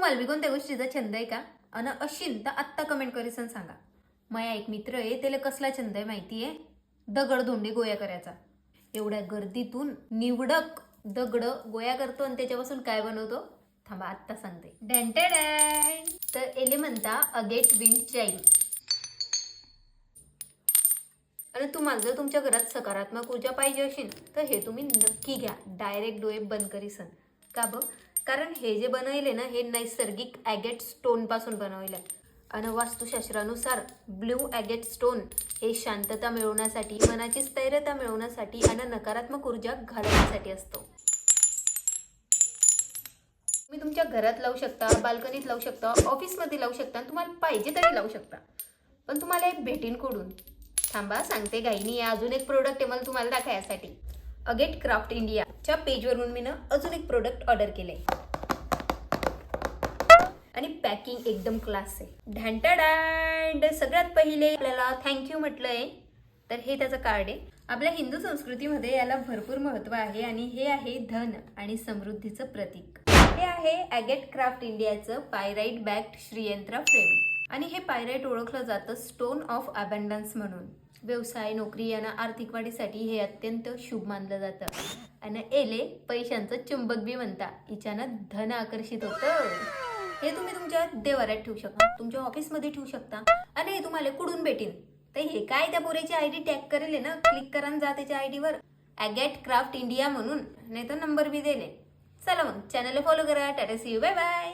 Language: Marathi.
तुम्हाला बी कोणत्या गोष्टीचा छंद आहे का? अन अशील तर आत्ता कमेंट करीसन सांगा. माया एक मित्र आहे, त्याला कसला छंद आहे माहिती आहे? दगडधोंडे गोळ्या करायचा. एवढ्या गर्दीतून निवडक दगड गोळ्या करतो आणि त्याच्यापासून काय बनवतो? थांबा आत्ता सांगते. डॅन तर एले म्हणता अगेट विंड चाइम. आणि तुम्हाला जर तुमच्या घरात सकारात्मक ऊर्जा पाहिजे असेल तर हे तुम्ही नक्की घ्या. डायरेक्ट डोळे बंद करीसन. का बघ? कारण हे जे बनवले ना, हे नैसर्गिक ॲगेट स्टोन पासून बनवले. आणि वास्तुशास्त्रानुसार ब्ल्यू ॲगेट स्टोन हे शांतता मिळवण्यासाठी, मनाची स्थैर्यता मिळवण्यासाठी आणि नकारात्मक ऊर्जा घालवण्यासाठी असतो. तुम्ही तुमच्या घरात लावू शकता, बाल्कनीत लावू शकता, ऑफिसमध्ये लावू शकता, तुम्हाला पाहिजे तरी लावू शकता. पण तुम्हाला एक भेटीन कोडून. थांबा सांगते गाईनी. अजून एक प्रोडक्ट आहे मला तुम्हाला दाखवायसाठी. अगेट क्राफ्ट इंडियाच्या पेजवरून मी अजून एक प्रोडक्ट ऑर्डर केले आणि पॅकिंग एकदम क्लास आहे. ढांटाडांड. सगळ्यात पहिले आपल्याला थँक्यू म्हटलंय, तर हे त्याचं कार्ड आहे. आपल्या हिंदू संस्कृतीमध्ये याला भरपूर महत्त्व आहे आणि हे आहे धन आणि समृद्धीचं प्रतीक. हे आहे अगेट क्राफ्ट इंडियाचं पायराइट बॅक्ड श्रीयंत्र फ्रेम. आणि हे पायराइट ओळखलं जातं स्टोन ऑफ अबंडन्स म्हणून. व्यवसाय, नोकरी आणि आर्थिक वाढीसाठी हे अत्यंत शुभ मानलं जातं. आणि एले पैशांचं चुंबक बी म्हणता. हिच्यानं धन आकर्षित होतं. हे तुम्ही तुमच्या देवाऱ्यात ठेवू शकता, तुमच्या ऑफिसमध्ये ठेवू शकता आणि हे तुम्हाला कुठून भेटेल. तर हे काय, त्या पोरेची आयडी टॅग करेल ना, क्लिक करा जा त्याच्या आयडीवर अगेट क्राफ्ट इंडिया म्हणून, नाही तर नंबर बी दिले. चला मग चॅनलला फॉलो करा. Tata, see you, bye bye.